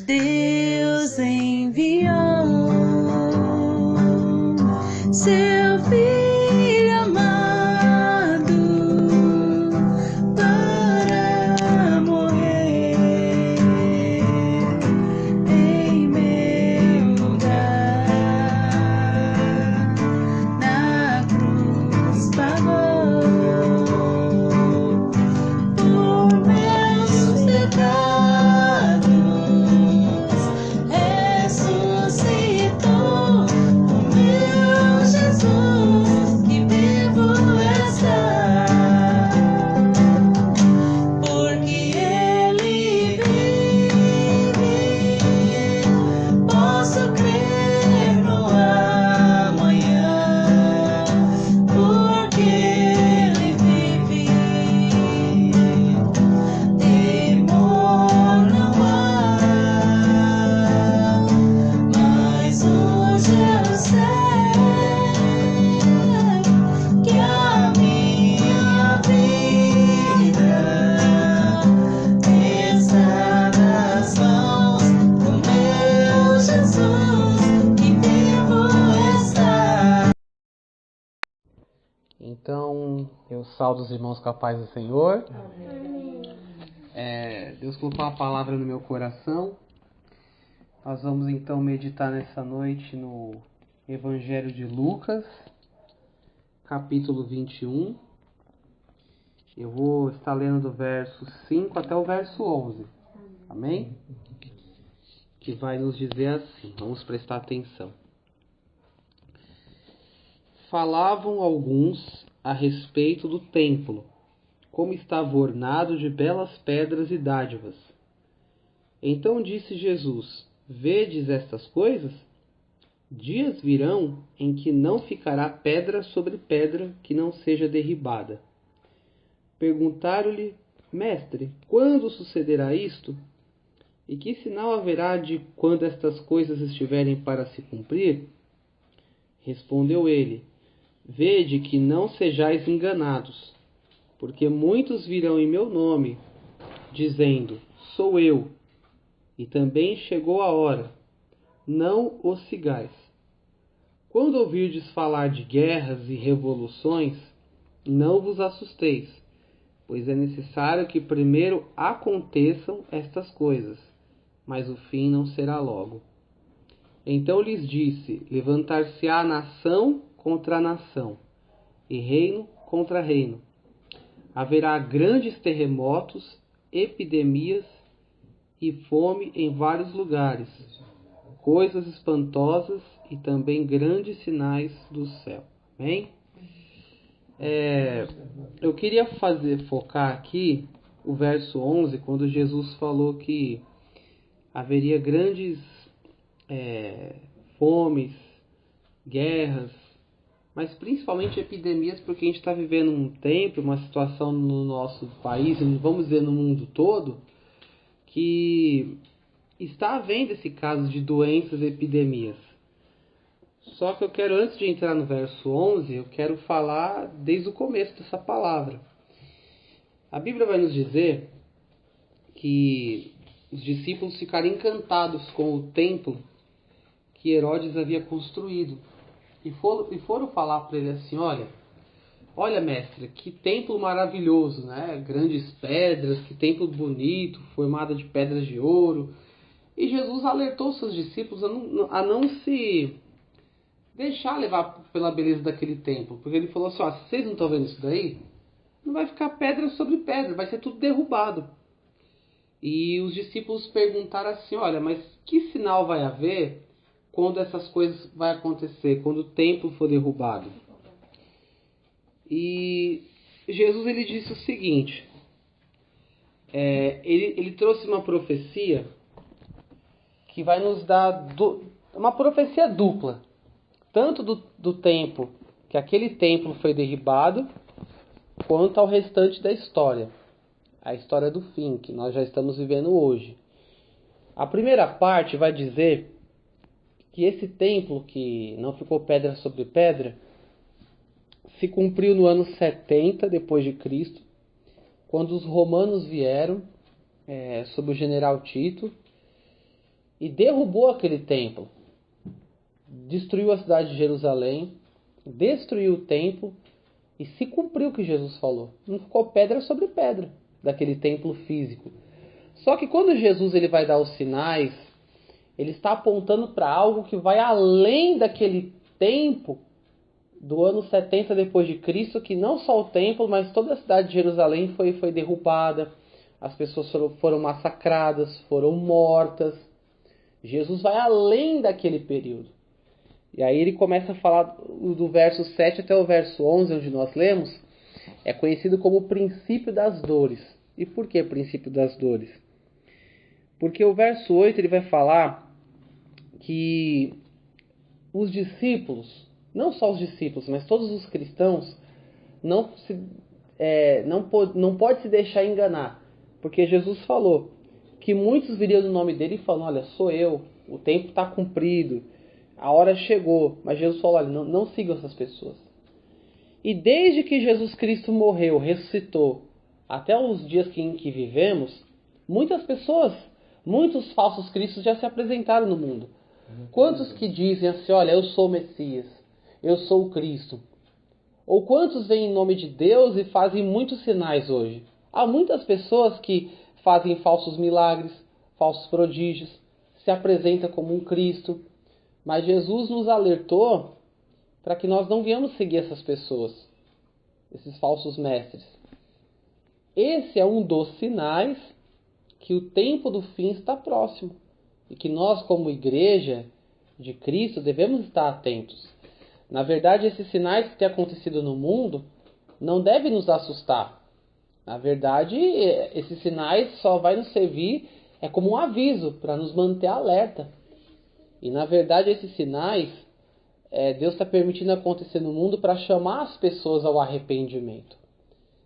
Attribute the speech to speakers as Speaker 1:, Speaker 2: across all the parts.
Speaker 1: Deus enviou seu Filho amado para morrer em meu lugar. Na cruz pagou por meus pecados, ressuscitou o meu Jesus, que vivo está, porque Ele vive, posso crer no amanhã, porque Ele vive, temor não há, mas hoje eu sei que a minha vida está nas mãos do meu Jesus, que vivo está.
Speaker 2: Então, eu saúdo os irmãos com a paz do Senhor. Deus colocou uma palavra no meu coração. Nós vamos então meditar nessa noite no Evangelho de Lucas, capítulo 21. Eu vou estar lendo do verso 5 até o verso 11. Amém? Que vai nos dizer assim, vamos prestar atenção. Falavam alguns a respeito do templo, como estava ornado de belas pedras e dádivas. Então disse Jesus: Vedes estas coisas? Dias virão em que não ficará pedra sobre pedra que não seja derribada. Perguntaram-lhe: Mestre, quando sucederá isto? E que sinal haverá de quando estas coisas estiverem para se cumprir? Respondeu ele: Vede que não sejais enganados, porque muitos virão em meu nome, dizendo: Sou eu, e também chegou a hora. Não os sigais. Quando ouvirdes falar de guerras e revoluções, não vos assusteis, pois é necessário que primeiro aconteçam estas coisas, mas o fim não será logo. Então lhes disse: Levantar-se-á nação contra nação, e reino contra reino. Haverá grandes terremotos, epidemias e fome em vários lugares, coisas espantosas e também grandes sinais do céu. Amém? Eu queria focar aqui o verso 11, quando Jesus falou que haveria grandes fomes, guerras, mas principalmente epidemias, porque a gente está vivendo um tempo, uma situação no nosso país, e vamos dizer no mundo todo, que está havendo esse caso de doenças e epidemias. Só que eu quero, antes de entrar no verso 11, eu quero falar desde o começo dessa palavra. A Bíblia vai nos dizer que os discípulos ficaram encantados com o templo que Herodes havia construído. E foram falar para ele assim: olha mestre, que templo maravilhoso, né? Grandes pedras, que templo bonito, formado de pedras de ouro. E Jesus alertou seus discípulos a não se deixar levar pela beleza daquele templo. Porque ele falou assim: vocês não estão vendo isso daí? Não vai ficar pedra sobre pedra, vai ser tudo derrubado. E os discípulos perguntaram assim: mas que sinal vai haver quando essas coisas vão acontecer, quando o templo for derrubado? E Jesus ele disse o seguinte, ele trouxe uma profecia que vai nos dar uma profecia dupla, tanto do tempo que aquele templo foi derribado, quanto ao restante da história, a história do fim, que nós já estamos vivendo hoje. A primeira parte vai dizer que esse templo, que não ficou pedra sobre pedra, se cumpriu no ano 70 depois de Cristo, quando os romanos vieram sob o general Tito e derrubou aquele templo. Destruiu a cidade de Jerusalém, destruiu o templo e se cumpriu o que Jesus falou. Não ficou pedra sobre pedra daquele templo físico. Só que quando Jesus ele vai dar os sinais, ele está apontando para algo que vai além daquele tempo do ano 70 depois de Cristo, que não só o templo, mas toda a cidade de Jerusalém foi derrubada, as pessoas foram massacradas, foram mortas. Jesus vai além daquele período. E aí ele começa a falar do verso 7 até o verso 11, onde nós lemos, é conhecido como o princípio das dores. E por que princípio das dores? Porque o verso 8 ele vai falar que os discípulos, não só os discípulos, mas todos os cristãos, não pode se deixar enganar. Porque Jesus falou que muitos viriam no nome dele e falam, olha, sou eu, o tempo está cumprido, a hora chegou. Mas Jesus falou, olha, não sigam essas pessoas. E desde que Jesus Cristo morreu, ressuscitou, até os dias em que vivemos, muitas pessoas, muitos falsos cristos já se apresentaram no mundo. Quantos que dizem assim, olha, eu sou o Messias, eu sou o Cristo? Ou quantos vêm em nome de Deus e fazem muitos sinais hoje? Há muitas pessoas que fazem falsos milagres, falsos prodígios, se apresentam como um Cristo. Mas Jesus nos alertou para que nós não venhamos seguir essas pessoas, esses falsos mestres. Esse é um dos sinais que o tempo do fim está próximo. E que nós, como igreja de Cristo, devemos estar atentos. Na verdade, esses sinais que têm acontecido no mundo não devem nos assustar. Na verdade, esses sinais só vai nos servir como um aviso para nos manter alerta. E na verdade, esses sinais, Deus está permitindo acontecer no mundo para chamar as pessoas ao arrependimento.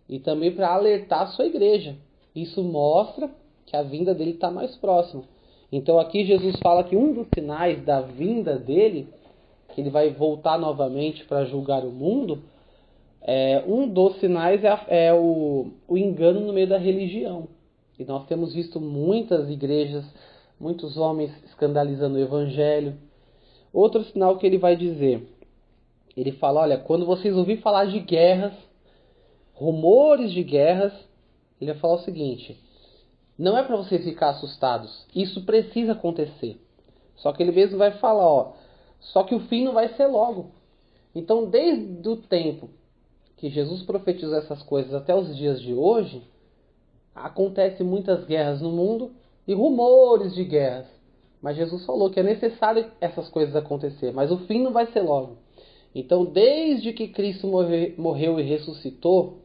Speaker 2: E também para alertar a sua igreja. Isso mostra que a vinda dele está mais próxima. Então aqui Jesus fala que um dos sinais da vinda dele, que ele vai voltar novamente para julgar o mundo, um dos sinais é o engano no meio da religião. E nós temos visto muitas igrejas, muitos homens escandalizando o evangelho. Outro sinal que ele vai dizer, ele fala, olha, quando vocês ouvirem falar de guerras, rumores de guerras, ele vai falar o seguinte, não é para vocês ficar assustados, isso precisa acontecer. Só que ele mesmo vai falar, só que o fim não vai ser logo. Então, desde o tempo que Jesus profetizou essas coisas até os dias de hoje, acontecem muitas guerras no mundo e rumores de guerras. Mas Jesus falou que é necessário essas coisas acontecer, mas o fim não vai ser logo. Então, desde que Cristo morreu e ressuscitou,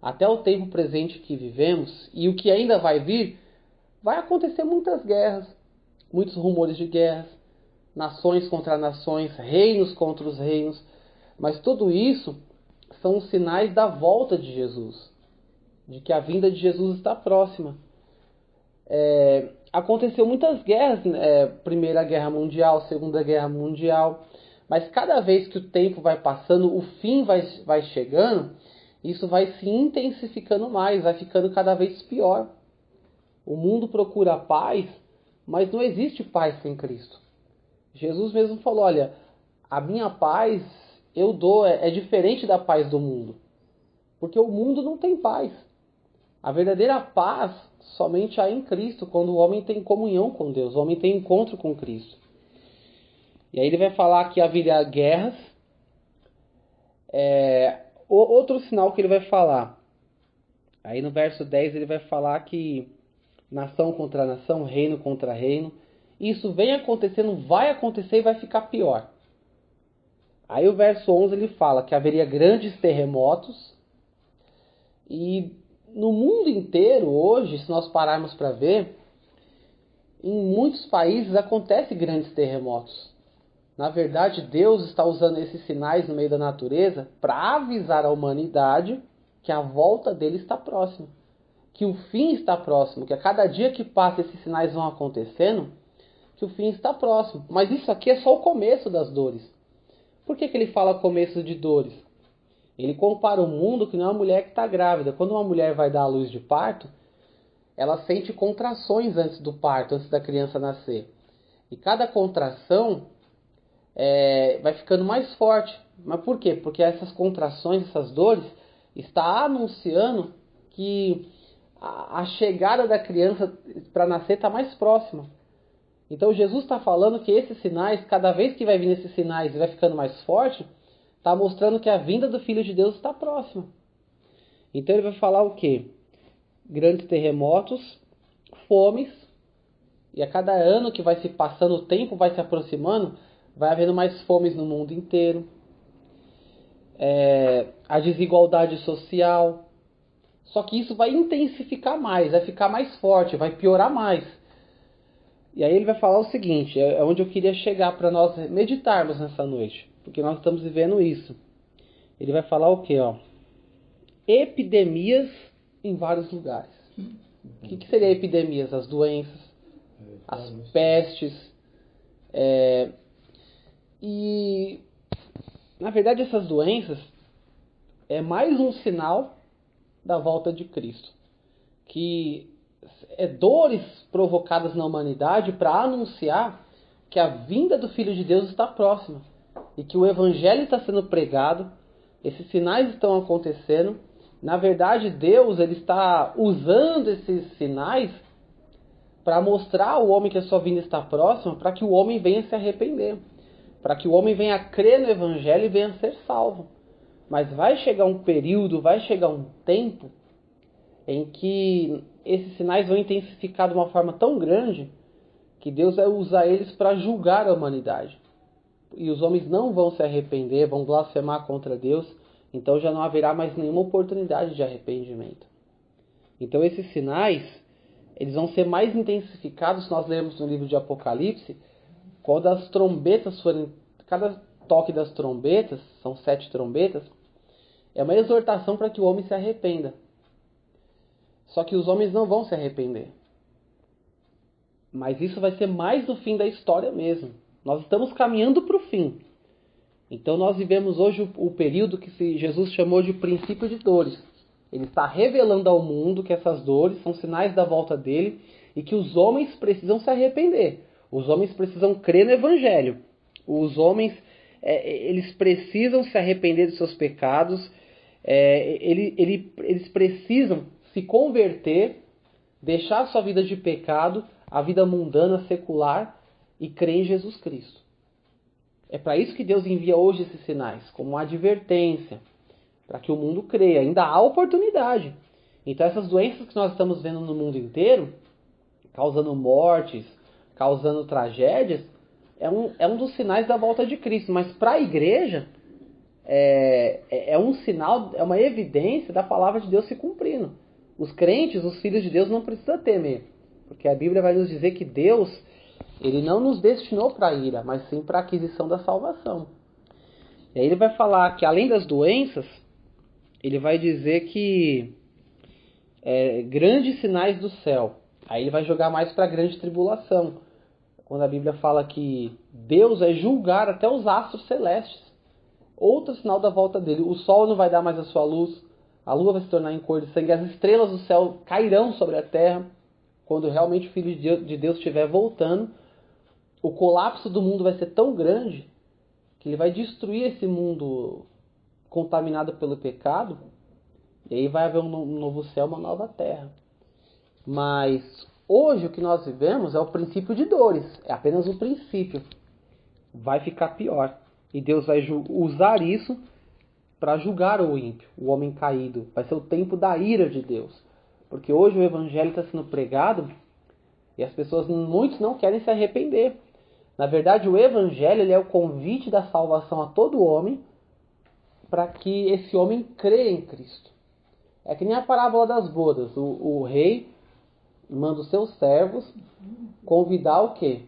Speaker 2: até o tempo presente que vivemos, e o que ainda vai vir, vai acontecer muitas guerras, muitos rumores de guerras, nações contra nações, reinos contra os reinos, mas tudo isso são os sinais da volta de Jesus, de que a vinda de Jesus está próxima. Aconteceu muitas guerras, Primeira Guerra Mundial, Segunda Guerra Mundial, mas cada vez que o tempo vai passando, o fim vai chegando, isso vai se intensificando mais, vai ficando cada vez pior. O mundo procura paz, mas não existe paz sem Cristo. Jesus mesmo falou, olha, a minha paz eu dou, é diferente da paz do mundo. Porque o mundo não tem paz. A verdadeira paz somente há em Cristo, quando o homem tem comunhão com Deus, o homem tem encontro com Cristo. E aí ele vai falar que haverá guerras. Outro sinal que ele vai falar. Aí no verso 10 ele vai falar que nação contra nação, reino contra reino. Isso vem acontecendo, vai acontecer e vai ficar pior. Aí o verso 11 ele fala que haveria grandes terremotos. E no mundo inteiro hoje, se nós pararmos para ver, em muitos países acontecem grandes terremotos. Na verdade, Deus está usando esses sinais no meio da natureza para avisar a humanidade que a volta dele está próxima. Que o fim está próximo. Que a cada dia que passa esses sinais vão acontecendo, que o fim está próximo. Mas isso aqui é só o começo das dores. Por que ele fala começo de dores? Ele compara o mundo que não é uma mulher que está grávida. Quando uma mulher vai dar à luz de parto, ela sente contrações antes do parto, antes da criança nascer. E cada contração vai ficando mais forte. Mas por quê? Porque essas contrações, essas dores, está anunciando que a chegada da criança para nascer está mais próxima. Então Jesus está falando que esses sinais, cada vez que vai vindo esses sinais e vai ficando mais forte, está mostrando que a vinda do Filho de Deus está próxima. Então ele vai falar o quê? Grandes terremotos, fomes, e a cada ano que vai se passando o tempo, vai se aproximando, vai havendo mais fomes no mundo inteiro. A desigualdade social. Só que isso vai intensificar mais, vai ficar mais forte, vai piorar mais. E aí ele vai falar o seguinte, é onde eu queria chegar para nós meditarmos nessa noite, porque nós estamos vivendo isso. Ele vai falar o quê? Epidemias em vários lugares. O que seria epidemias? As doenças, as pestes. E, na verdade, essas doenças é mais um sinal da volta de Cristo. Que dores provocadas na humanidade para anunciar que a vinda do Filho de Deus está próxima. E que o Evangelho está sendo pregado, esses sinais estão acontecendo. Na verdade, Deus ele está usando esses sinais para mostrar ao homem que a sua vinda está próxima, para que o homem venha se arrepender, para que o homem venha crer no Evangelho e venha ser salvo. Mas vai chegar um período, vai chegar um tempo em que esses sinais vão intensificar de uma forma tão grande que Deus vai usar eles para julgar a humanidade. E os homens não vão se arrepender, vão blasfemar contra Deus, então já não haverá mais nenhuma oportunidade de arrependimento. Então esses sinais, eles vão ser mais intensificados, se nós lermos no livro de Apocalipse, quando as trombetas forem, cada toque das trombetas, são 7 trombetas, é uma exortação para que o homem se arrependa. Só que os homens não vão se arrepender. Mas isso vai ser mais no fim da história mesmo. Nós estamos caminhando para o fim. Então nós vivemos hoje o período que Jesus chamou de princípio de dores. Ele está revelando ao mundo que essas dores são sinais da volta dele e que os homens precisam se arrepender. Os homens precisam crer no Evangelho. Os homens eles precisam se arrepender dos seus pecados. Eles precisam se converter, deixar a sua vida de pecado, a vida mundana, secular, e crer em Jesus Cristo. É para isso que Deus envia hoje esses sinais, como uma advertência, para que o mundo creia. Ainda há oportunidade. Então essas doenças que nós estamos vendo no mundo inteiro, causando mortes, causando tragédias, é um dos sinais da volta de Cristo. Mas para a igreja, é um sinal, é uma evidência da palavra de Deus se cumprindo. Os crentes, os filhos de Deus, não precisam temer, porque a Bíblia vai nos dizer que Deus, ele não nos destinou para a ira, mas sim para a aquisição da salvação. E aí ele vai falar que além das doenças, ele vai dizer que grandes sinais do céu. Aí ele vai jogar mais para a grande tribulação, quando a Bíblia fala que Deus vai julgar até os astros celestes. Outro sinal da volta dele. O sol não vai dar mais a sua luz, a lua vai se tornar em cor de sangue, as estrelas do céu cairão sobre a terra. Quando realmente o Filho de Deus estiver voltando, o colapso do mundo vai ser tão grande que ele vai destruir esse mundo contaminado pelo pecado, e aí vai haver um novo céu, uma nova terra. Mas hoje o que nós vivemos é o princípio de dores, é apenas um princípio. Vai ficar pior. E Deus vai usar isso para julgar o ímpio, o homem caído. Vai ser o tempo da ira de Deus. Porque hoje o Evangelho está sendo pregado e as pessoas, muitos não querem se arrepender. Na verdade, o Evangelho ele é o convite da salvação a todo homem para que esse homem creia em Cristo. É que nem a parábola das bodas. O rei manda os seus servos convidar o quê?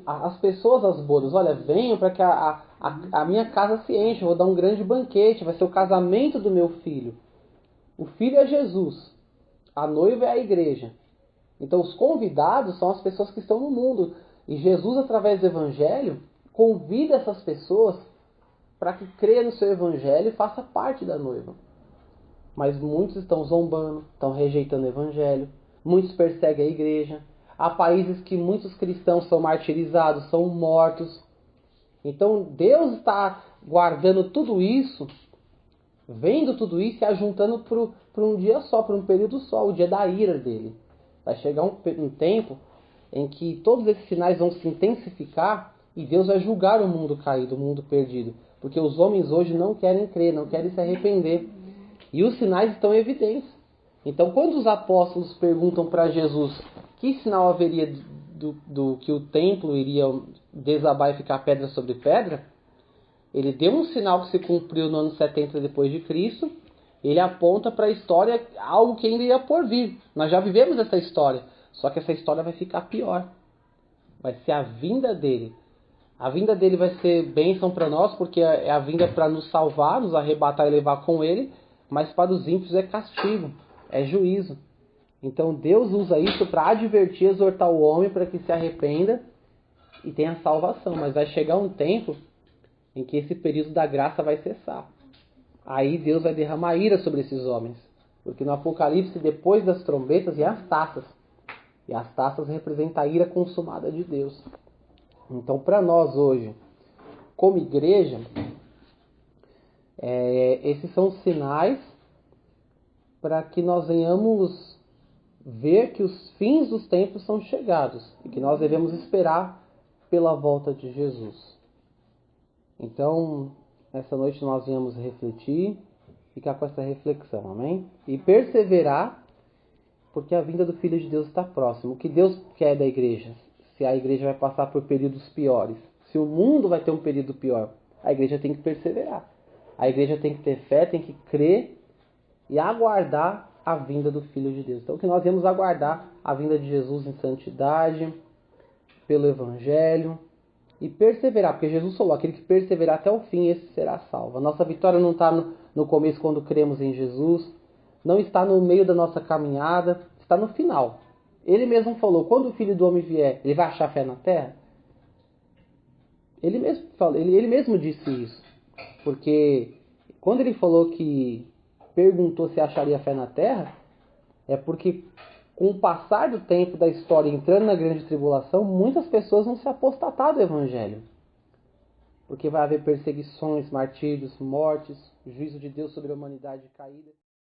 Speaker 2: As pessoas às bodas. Olha, venham para que a minha casa se enche. Eu vou dar um grande banquete. Vai ser o casamento do meu filho. O filho é Jesus. A noiva é a igreja. Então os convidados são as pessoas que estão no mundo. E Jesus, através do Evangelho, convida essas pessoas para que creia no seu Evangelho e faça parte da noiva. Mas muitos estão zombando, estão rejeitando o Evangelho. Muitos perseguem a igreja. há países que muitos cristãos são martirizados, são mortos. Então Deus está guardando tudo isso, vendo tudo isso e ajuntando para um dia só, para um período só, o dia da ira dele. Vai chegar um tempo em que todos esses sinais vão se intensificar e Deus vai julgar o mundo caído, o mundo perdido. Porque os homens hoje não querem crer, não querem se arrepender. E os sinais estão evidentes. Então, quando os apóstolos perguntam para Jesus que sinal haveria do que o templo iria desabar e ficar pedra sobre pedra, ele deu um sinal que se cumpriu no ano 70 depois de Cristo. Ele aponta para a história algo que ainda ia por vir. Nós já vivemos essa história, só que essa história vai ficar pior. Vai ser a vinda dele. A vinda dele vai ser bênção para nós, porque é a vinda para nos salvar, nos arrebatar e levar com ele, mas para os ímpios é castigo, é juízo. Então Deus usa isso para advertir, exortar o homem para que se arrependa e tenha salvação. Mas vai chegar um tempo em que esse período da graça vai cessar. Aí Deus vai derramar ira sobre esses homens. Porque no Apocalipse, depois das trombetas, vem as taças. E as taças representam a ira consumada de Deus. Então, para nós hoje, como igreja, esses são sinais para que nós venhamos ver que os fins dos tempos são chegados e que nós devemos esperar pela volta de Jesus. Então, essa noite nós viemos refletir, ficar com essa reflexão, amém? E perseverar, porque a vinda do Filho de Deus está próximo. O que Deus quer da igreja? Se a igreja vai passar por períodos piores, se o mundo vai ter um período pior, a igreja tem que perseverar. A igreja tem que ter fé, tem que crer e aguardar a vinda do Filho de Deus. Então, que nós vamos aguardar a vinda de Jesus em santidade, pelo Evangelho, e perseverar, porque Jesus falou, aquele que perseverar até o fim, esse será salvo. A nossa vitória não está no começo, quando cremos em Jesus, não está no meio da nossa caminhada, está no final. Ele mesmo falou, quando o Filho do Homem vier, ele vai achar fé na terra? Ele mesmo falou, ele mesmo disse isso. Porque quando ele falou que perguntou se acharia fé na terra, é porque com o passar do tempo da história, entrando na grande tribulação, muitas pessoas vão se apostatar do Evangelho. Porque vai haver perseguições, martírios, mortes, juízo de Deus sobre a humanidade caída.